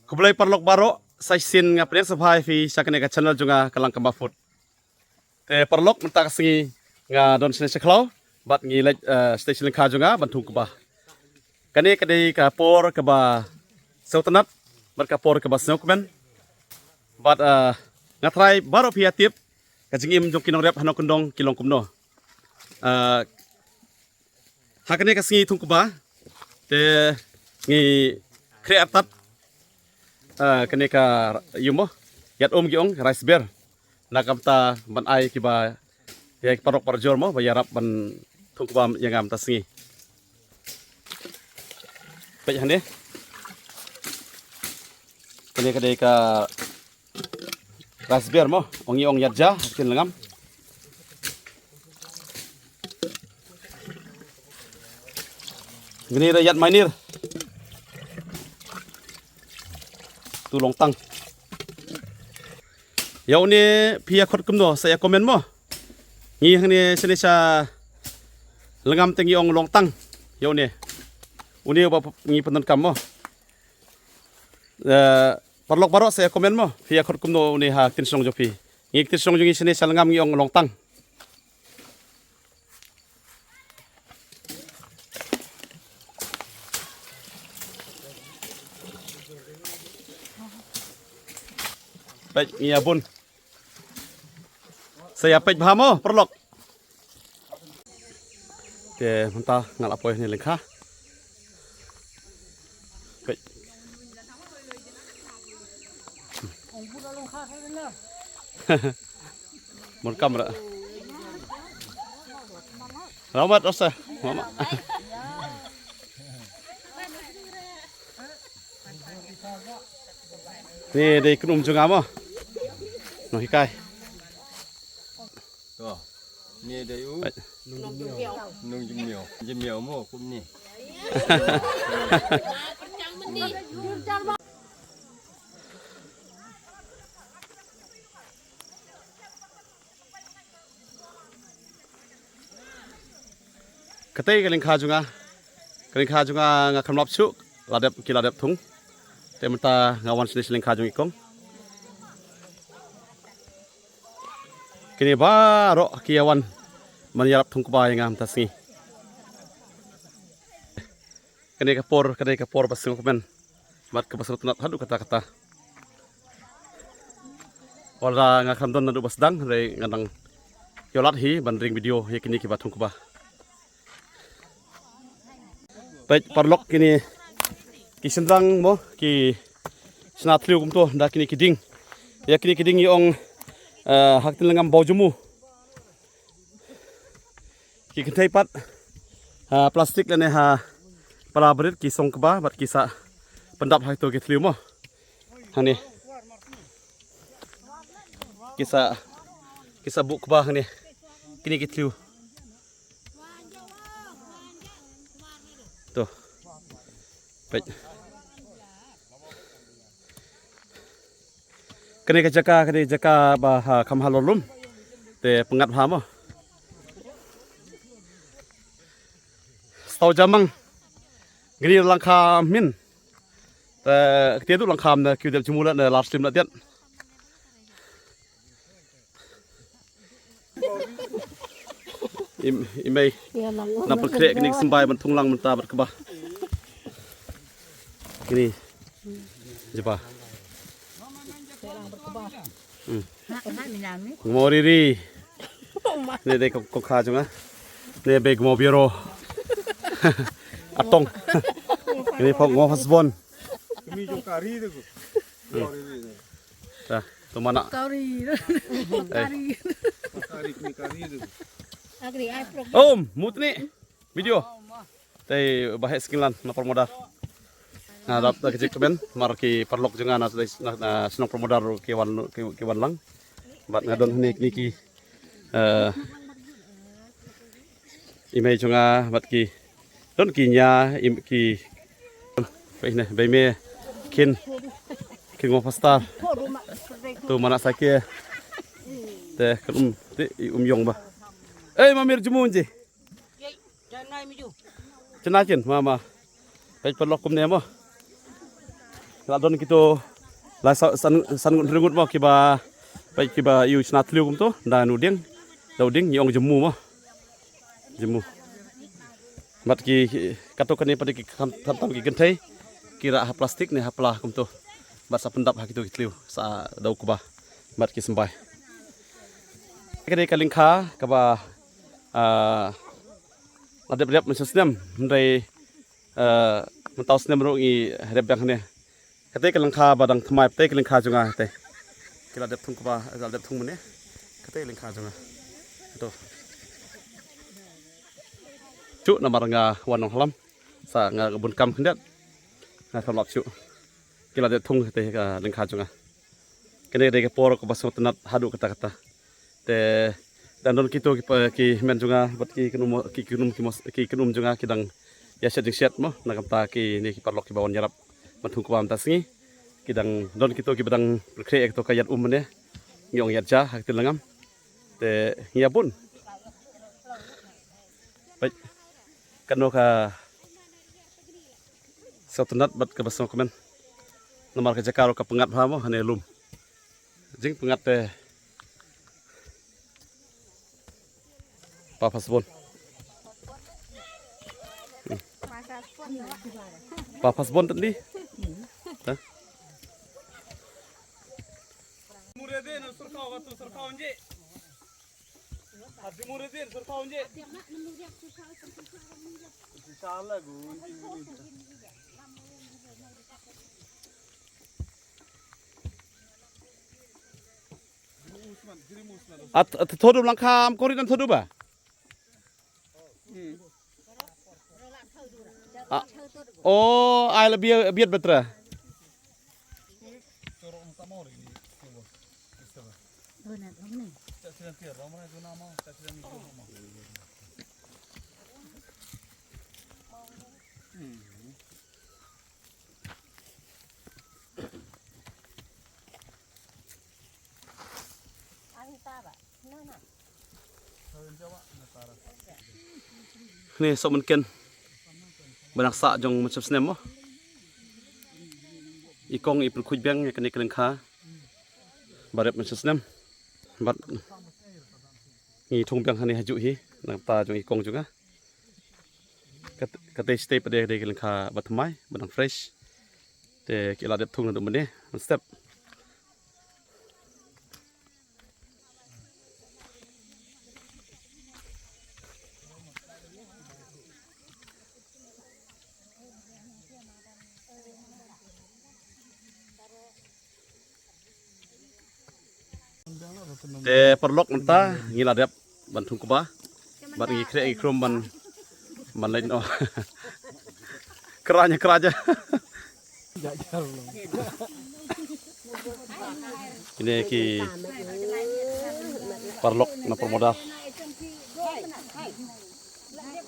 Kublai parlok baro saisin nga pren sabhay fi sakane ka channel junga kalang kambafut. Te parlok mentak singi nga don sine seklaw bat ngi lek station ka junga bantu ka ba. Kani kadai ka por ka ba sautanat bat ka por ka ba snokmen. Bat nga try baro fi atip ka jingim jong kinong rep hanok kundong kilong kumno. Hakane ka singi tung ka ba te ngi kreatat kene ka yumo yat giong rice bear nakamta ban ai kiba ya parok parjor mo bayarap ban thukbam yang am tasngi pe hande kene kade ka rice bear mo ong yat ja kin langam gini yat mainir tulong tang. Yaw ni pia khot kumno saya komen mo. Ngi hani sini sa lengam tengi ong long tang. Yaw ni. Uni ba ngi penton kam mo. Parlok baro saya komen mo. Pia khot kumno uni ha tinsong jopi. Ngi tinsong jungi sini sa lengam ngi ong long tang. Baik, iya bun. Saya pej bahamo perlok. Oke, mentah ngal apoy ni lengkah. Baik. Mon kamera. Rawat osa, mama. Ni di kunum junga mo. No hikai. Tuh, ni ada u nung jemiau mo kum ni. Katay kaling kajunga nga kamlap su ladap kiladap thung. Temta ngawan sini siling kajung ikong. Kini baro kiawan menyarap thung kubay ngam tasngi. Kini kapor basing kumen. Mat kapasrut nat hadu kata-kata. Wala nga kamdon nadu basdang re ngadang yolat hi bandring video ye kini kibat thung kubah. Baik parlok kini kisendrang mo ki snatliu kumto nda kini kiding. Ya kini kiding yung hak tilangam baujumu ki kentai pat plastik lene ha pala berit ki song keba bat kisa pendap hak to ki tliu mo hani kisa bu keba hani kini ki tliu tuh baik kene jaka bah kam halolum te pengat hamo stau jamang gri langka min te ketu langka na kudel jumula na last lim na tiat imei napel krek kini sembai bentung lang menta berkebah kini jepa Ngoriri, ne dek kok kajunga, ne beg mo biro, atong, ini pok mo hasbon. Kami jo kari tu. Dah, tu mana? Kari tu. Mutni, video. Tei bahas skilan na permodal. Nah, dapat kecil keben, marki perlok juga na senang permodal kewan lang. Bat ngadon niki imei juga bat ki don kinya ki baiknya baime kin ngo pastar tu mana sakit teh yong ba mamir jumunji cenakin mama baik perlokum nemo Ladon kita la san ngut mo kiba pai kiba yu chna tliu kum to dan uding yong jemu mo. Jemu. Mat ki katokan ni pada ki tam ki gentai kira ha plastik ni ha pelah kum to. Bat sa pendap ha kitu kitliu sa dau kubah. Mat ki sembai. Kedai kalingka kaba adep macam senam dari mentau senam ro i rep yang ni. Kedai kalingka badang thamai kedai kalingka junga te. Kila adep thung kaba adep thung mene. Kedai kalingka junga. Tu. Cuk nama nga wanong halam sa nga kebun kam hendak. Nga kamlap cuk. Kila adep thung te kalingka junga. Kene de ke por ko basot nat hadu kata-kata. Te dan don kito ki men junga bat ki kenum junga kidang ya set set mo nakam ta ki ni ki parlok ki bawon yarap mathung ko am tasngi kidang don kito ki badang kre to kayat ne ngong yat ja hak tilangam te ya pun baik kano ka sautunat bat ka basong komen nomor ka jakaro ka pengat ha mo hane lum jing pengat te Papas bon. Papas bon tadi. Hah? Muridin surkau watu surkau nje. Hadi muridin surkau nje. Insyaallah gu. At thodu langkam koridan thodu ba? Oh, ai lebih biar betra. Nih sok mungkin banyak sak jong macam senem mo. Ikong ipul kuj beng ya kene kelengka. Barep macam senem. Bat ni thung beng hani haju hi nak ta jong ikong juga. Kate stay pada de kelengka batmai banang fresh. Te kila dep thung ndu mene step. Te perlok mentah ngila dep bantung kuba bat ngi kre ikrom ban lain oh keranya ini ki perlok na permodal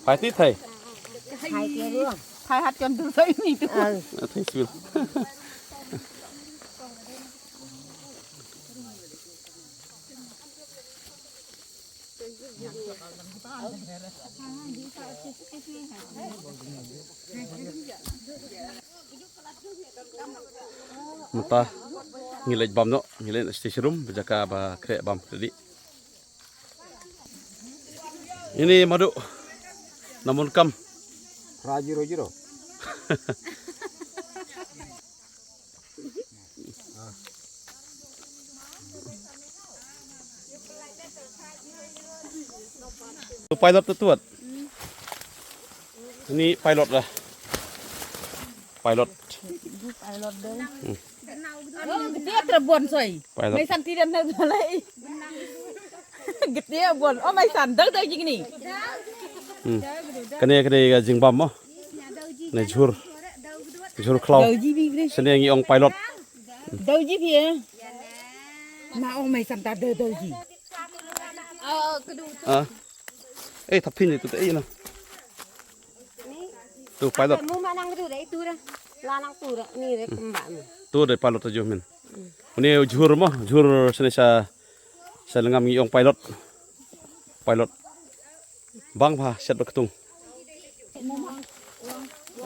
hai ti thai Thai hát con từ thấy mi tu. thai sil Mata ngilaj bam no ngilaj station room berjaka ba krek bam tadi. Ini madu namun kam Rajiro. Pilot tuat. Ini pilot lah. Pilot. Pilot dong. Gede terbuan soy. Mai san tidak nak balai. Gede buan. Oh mai san dah dah gini. Kene gajing bam mo. Ne jur klau. Sene ngi ong pilot. Đâu ji phe. Ma ong mai san ta đâu ji. Thapin itu teh no. Tu pilot. Mu manang tu deh tu dah. Lanang tu dah ni deh kembak mu. Tu deh pilot aja men. Ini jur mo, jur sene sa lengam ngi ong pilot. Pilot. Bang pa set berketung.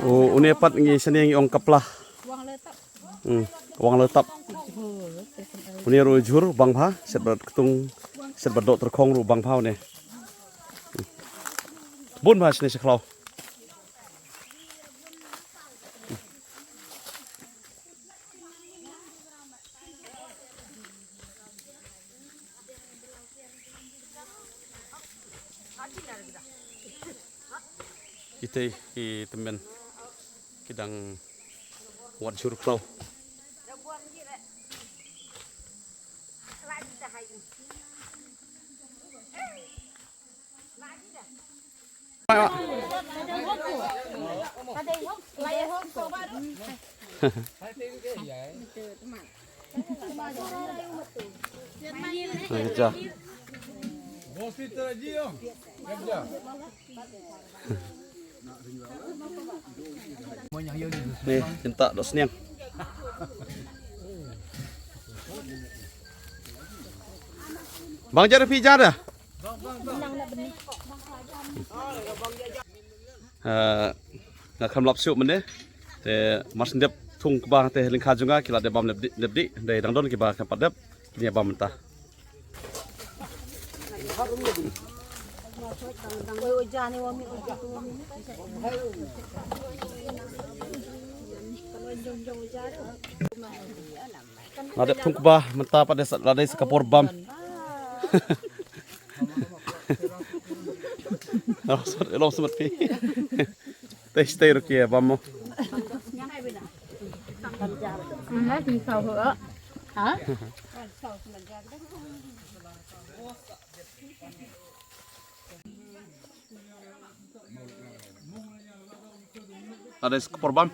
Oh, ini pat ngi sene ngi ong kaplah. Wang letap. Ini ru jur bang pha set ber ketung set ber dok terkong ru bang pha ne. Bun pha sini seklau. Kita i temen kidang wat jur klau. Kerja. Hospital aja om. Kerja. Nih, cinta dos niang. Bang jar pi jar dah. Nak kamlap siup mende. Te mas ndep thung ba te lingkha junga kila de bam lebdi de dangdon ki ba kapadep ni bam mentah. Nadep thung ba mentah pada ladai sekapor bam. Lo semat pi. Stay rukia bam mo. Hả thì sầu hửa. Hả? Ada sekapor bam.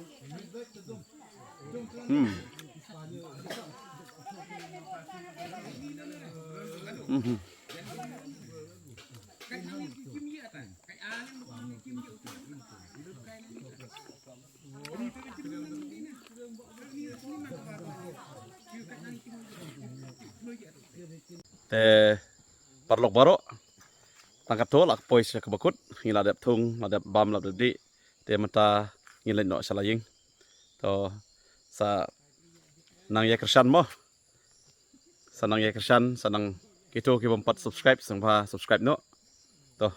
Te parlok baro tangkat to lak pois ke bakut ngila dep thung ladep bam ladep di te mata ngilin no salaying to sa nang ya kersan mo sanang ya kersan sanang gitu ki bompat subscribe sang ba subscribe no to